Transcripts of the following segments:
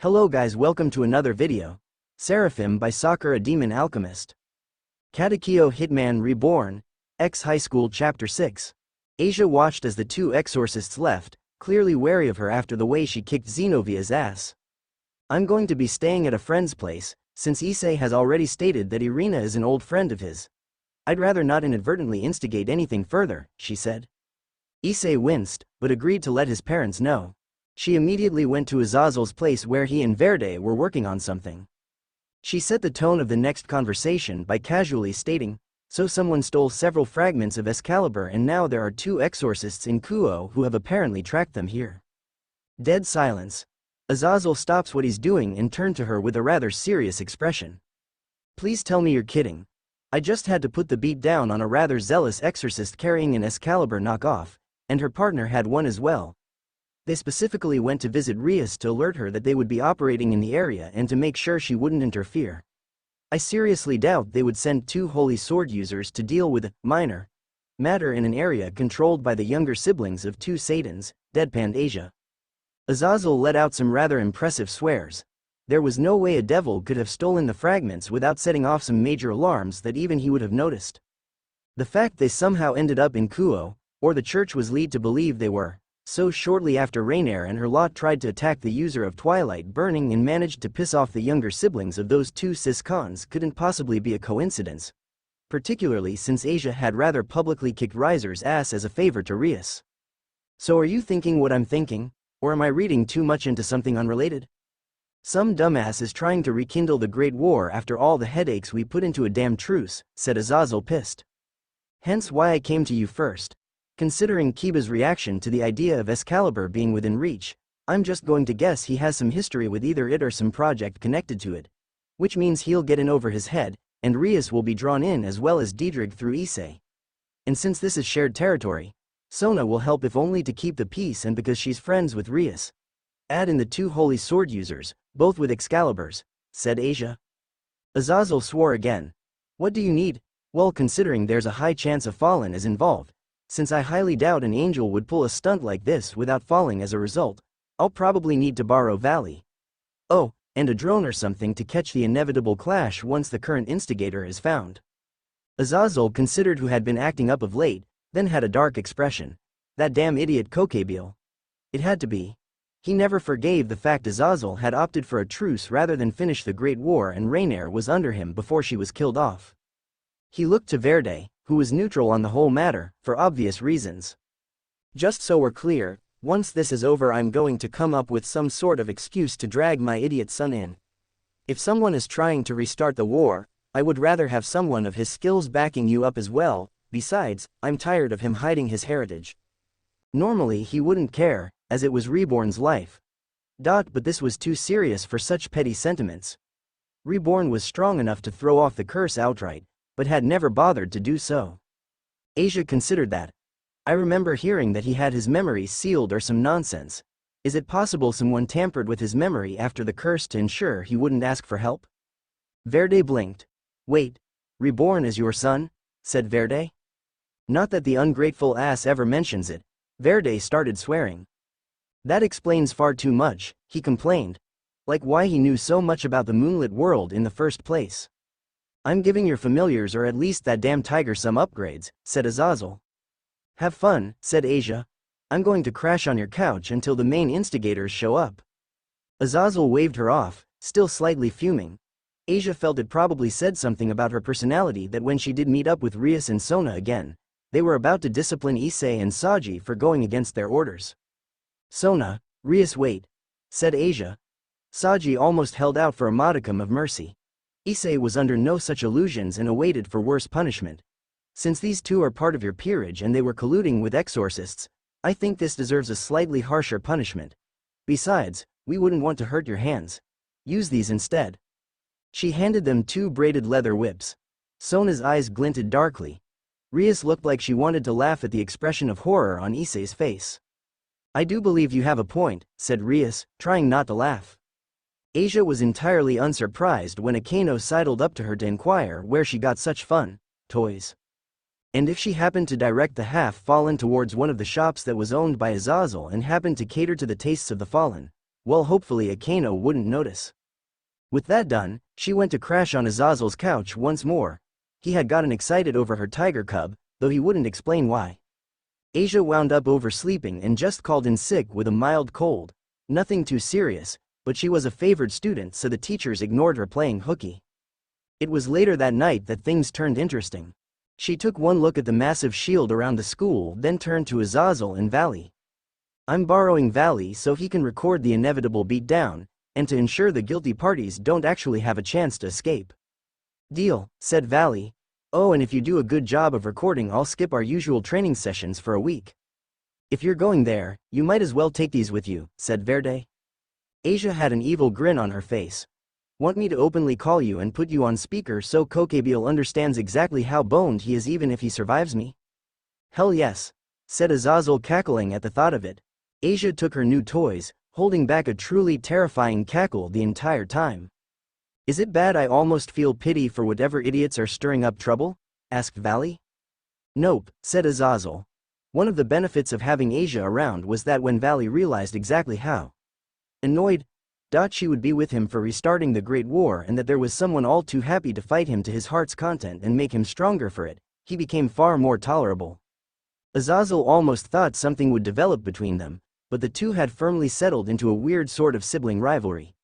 Hello guys, welcome to another video. Seraphim by Sakurademonalchemist. Katekyo Hitman Reborn, Highschool Chapter 6. Asia watched as the two exorcists left, clearly wary of her after the way she kicked Zenovia's ass. I'm going to be staying at a friend's place, since Issei has already stated that Irina is an old friend of his. I'd rather not inadvertently instigate anything further, she said. Issei winced, but agreed to let his parents know. She immediately went to Azazel's place where he and Verde were working on something. She set the tone of the next conversation by casually stating, "So someone stole several fragments of Excalibur and now there are two exorcists in Kuo who have apparently tracked them here." Dead silence. Azazel stops what he's doing and turned to her with a rather serious expression. "Please tell me you're kidding. I just had to put the beat down on a rather zealous exorcist carrying an Excalibur knockoff, and her partner had one as well. They specifically went to visit Rias to alert her that they would be operating in the area and to make sure she wouldn't interfere. I seriously doubt they would send two holy sword users to deal with a minor matter in an area controlled by the younger siblings of two Satans," deadpanned Asia. Azazel let out some rather impressive swears. There was no way a devil could have stolen the fragments without setting off some major alarms that even he would have noticed. The fact they somehow ended up in Kuo, or the church was led to believe they were, so shortly after Rainier and her lot tried to attack the user of Twilight burning and managed to piss off the younger siblings of those two cis-cons couldn't possibly be a coincidence. Particularly since Asia had rather publicly kicked Riser's ass as a favor to Rias. So are you thinking what I'm thinking, or am I reading too much into something unrelated? Some dumbass is trying to rekindle the Great War after all the headaches we put into a damn truce, said Azazel pissed. Hence why I came to you first. Considering Kiba's reaction to the idea of Excalibur being within reach, I'm just going to guess he has some history with either it or some project connected to it. Which means he'll get in over his head, and Rias will be drawn in as well as Diedrich through Issei. And since this is shared territory, Sona will help if only to keep the peace and because she's friends with Rias. Add in the two holy sword users, both with Excaliburs, said Asia. Azazel swore again. What do you need? Well, considering there's a high chance a fallen is involved. Since I highly doubt an angel would pull a stunt like this without falling as a result, I'll probably need to borrow Valley. Oh, and a drone or something to catch the inevitable clash once the current instigator is found. Azazel considered who had been acting up of late, then had a dark expression. That damn idiot Kokebeel. It had to be. He never forgave the fact Azazel had opted for a truce rather than finish the Great War and Rainier was under him before she was killed off. He looked to Verde, who was neutral on the whole matter, for obvious reasons. Just so we're clear, once this is over I'm going to come up with some sort of excuse to drag my idiot son in. If someone is trying to restart the war, I would rather have someone of his skills backing you up as well. Besides, I'm tired of him hiding his heritage. Normally he wouldn't care, as it was Reborn's life. But this was too serious for such petty sentiments. Reborn was strong enough to throw off the curse outright, but had never bothered to do so. Asia considered that. I remember hearing that he had his memory sealed or some nonsense. Is it possible someone tampered with his memory after the curse to ensure he wouldn't ask for help? Verde blinked. Wait, Reborn is your son? Said Verde. Not that the ungrateful ass ever mentions it. Verde started swearing. That explains far too much, he complained. Like why he knew so much about the moonlit world in the first place. I'm giving your familiars or at least that damn tiger some upgrades, said Azazel. Have fun, said Asia. I'm going to crash on your couch until the main instigators show up. Azazel waved her off, still slightly fuming. Asia felt it probably said something about her personality that when she did meet up with Rias and Sona again, they were about to discipline Issei and Saji for going against their orders. Sona, Rias wait, said Asia. Saji almost held out for a modicum of mercy. Issei was under no such illusions and awaited for worse punishment. Since these two are part of your peerage and they were colluding with exorcists, I think this deserves a slightly harsher punishment. Besides, we wouldn't want to hurt your hands. Use these instead. She handed them two braided leather whips. Sona's eyes glinted darkly. Rias looked like she wanted to laugh at the expression of horror on Issei's face. I do believe you have a point, said Rias, trying not to laugh. Asia was entirely unsurprised when Akano sidled up to her to inquire where she got such fun toys. And if she happened to direct the half-fallen towards one of the shops that was owned by Azazel and happened to cater to the tastes of the fallen, Well, hopefully Akano wouldn't notice. With that done, she went to crash on Azazel's couch once more. He had gotten excited over her tiger cub, though he wouldn't explain why. Asia wound up oversleeping and just called in sick with a mild cold. Nothing too serious, but she was a favored student, so the teachers ignored her playing hooky. It was later that night that things turned interesting. She took one look at the massive shield around the school, then turned to Azazel and Valley. I'm borrowing Valley so he can record the inevitable beatdown, and to ensure the guilty parties don't actually have a chance to escape. Deal, said Valley. Oh, and if you do a good job of recording, I'll skip our usual training sessions for a week. If you're going there, you might as well take these with you, said Verde. Asia had an evil grin on her face. Want me to openly call you and put you on speaker so Kokebiel understands exactly how boned he is even if he survives me? Hell yes, said Azazel, cackling at the thought of it. Asia took her new toys, holding back a truly terrifying cackle the entire time. Is it bad I almost feel pity for whatever idiots are stirring up trouble? Asked Valley. Nope, said Azazel. One of the benefits of having Asia around was that when Valley realized exactly how annoyed she would be with him for restarting the Great War, and that there was someone all too happy to fight him to his heart's content and make him stronger for it, he became far more tolerable. Azazel almost thought something would develop between them, but the two had firmly settled into a weird sort of sibling rivalry.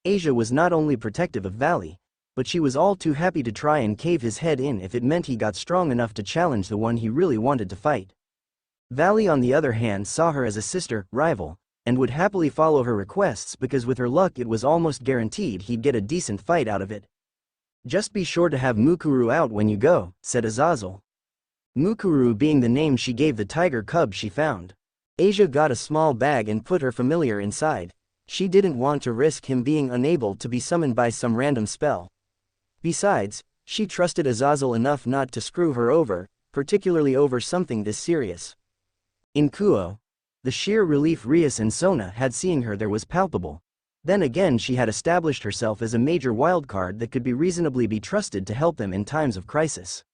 Asia was not only protective of Valley, but she was all too happy to try and cave his head in if it meant he got strong enough to challenge the one he really wanted to fight. Valley, on the other hand, saw her as a sister, rival, and would happily follow her requests because with her luck it was almost guaranteed he'd get a decent fight out of it. Just be sure to have Mukuru out when you go, said Azazel. Mukuru being the name she gave the tiger cub she found. Asia got a small bag and put her familiar inside. She didn't want to risk him being unable to be summoned by some random spell. Besides, she trusted Azazel enough not to screw her over, particularly over something this serious. In Kuo, the sheer relief Rias and Sona had seeing her there was palpable. Then again, she had established herself as a major wildcard that could be reasonably be trusted to help them in times of crisis.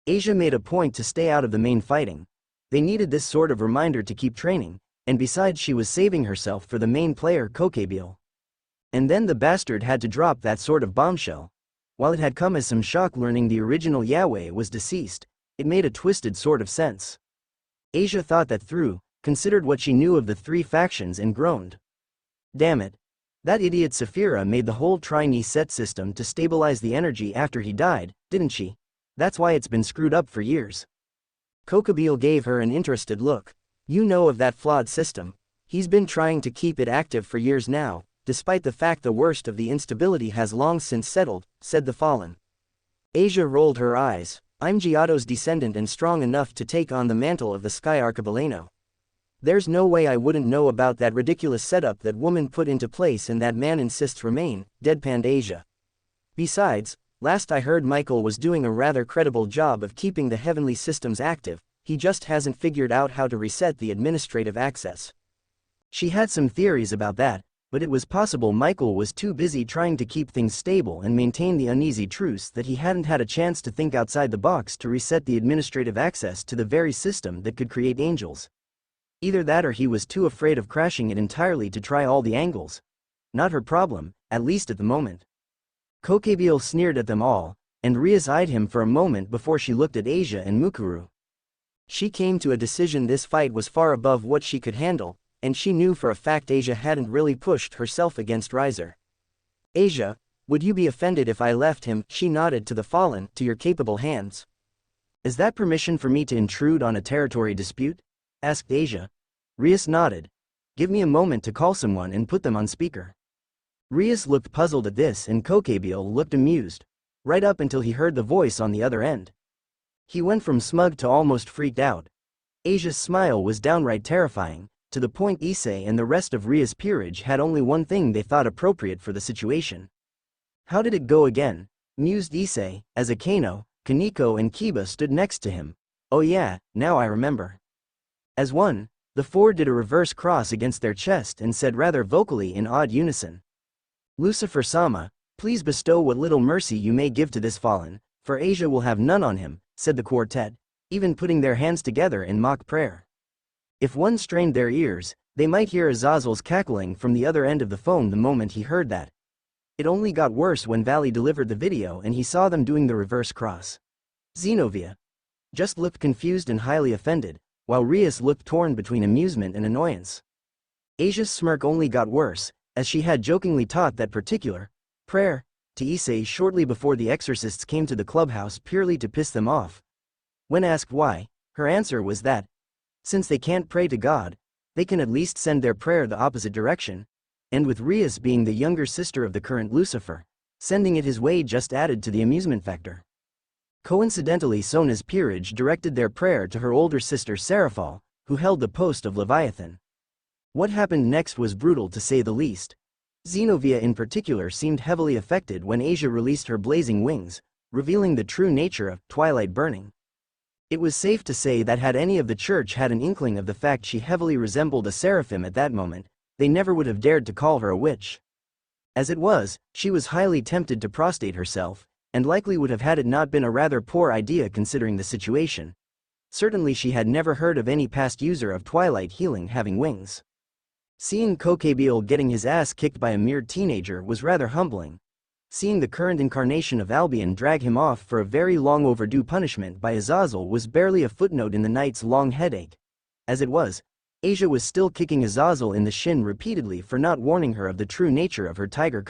Asia made a point to stay out of the main fighting. They needed this sort of reminder to keep training. And besides, she was saving herself for the main player, Kokebiel. And then the bastard had to drop that sort of bombshell. While it had come as some shock learning the original Yahweh was deceased, it made a twisted sort of sense. Asia thought that through, considered what she knew of the three factions, and groaned. Damn it. That idiot Saphira made the whole Trini set system to stabilize the energy after he died, didn't she? That's why it's been screwed up for years. Kokebiel gave her an interested look. You know of that flawed system. He's been trying to keep it active for years now, despite the fact the worst of the instability has long since settled, said the Fallen. Asia rolled her eyes. I'm Giotto's descendant and strong enough to take on the mantle of the Sky Archibaldano. There's no way I wouldn't know about that ridiculous setup that woman put into place and that man insists remain, deadpanned Asia. Besides, last I heard Michael was doing a rather credible job of keeping the heavenly systems active. He just hasn't figured out how to reset the administrative access. She had some theories about that, but it was possible Michael was too busy trying to keep things stable and maintain the uneasy truce that he hadn't had a chance to think outside the box to reset the administrative access to the very system that could create angels. Either that or he was too afraid of crashing it entirely to try all the angles. Not her problem, at least at the moment. Kokebiel sneered at them all, and Rias eyed him for a moment before she looked at Asia and Mukuru. She came to a decision this fight was far above what she could handle, and she knew for a fact Asia hadn't really pushed herself against Riser. Asia, would you be offended if I left him, she nodded to the Fallen, to your capable hands? Is that permission for me to intrude on a territory dispute? Asked Asia. Rias nodded. Give me a moment to call someone and put them on speaker. Rias looked puzzled at this and Kokebiel looked amused. Right up until he heard the voice on the other end. He went from smug to almost freaked out. Asia's smile was downright terrifying, to the point Issei and the rest of Ria's peerage had only one thing they thought appropriate for the situation. How did it go again? Mused Issei, as Akano, Kaneko and Kiba stood next to him. Oh yeah, now I remember. As one, the four did a reverse cross against their chest and said rather vocally in odd unison. Lucifer-sama, please bestow what little mercy you may give to this fallen, for Asia will have none on him, said the quartet, even putting their hands together in mock prayer. If one strained their ears, They might hear Azazel's cackling from the other end of the phone the moment he heard that. It only got worse when Valley delivered the video and he saw them doing the reverse cross. Zenobia just looked confused and highly offended, while Rias looked torn between amusement and annoyance. Asia's smirk only got worse, as she had jokingly taught that particular prayer to Issei shortly before the Exorcists came to the clubhouse purely to piss them off. When asked why, her answer was that, since they can't pray to God, they can at least send their prayer the opposite direction, and with Rias being the younger sister of the current Lucifer, sending it his way just added to the amusement factor. Coincidentally, Sona's peerage directed their prayer to her older sister Seraphim, who held the post of Leviathan. What happened next was brutal to say the least. Zenobia in particular seemed heavily affected when Asia released her blazing wings, revealing the true nature of Twilight burning. It was safe to say that had any of the church had an inkling of the fact she heavily resembled a seraphim at that moment, they never would have dared to call her a witch. As it was, she was highly tempted to prostrate herself, and likely would have had it not been a rather poor idea considering the situation. Certainly she had never heard of any past user of Twilight healing having wings. Seeing Kokabiel getting his ass kicked by a mere teenager was rather humbling. Seeing the current incarnation of Albion drag him off for a very long overdue punishment by Azazel was barely a footnote in the night's long headache. As it was, Asia was still kicking Azazel in the shin repeatedly for not warning her of the true nature of her tiger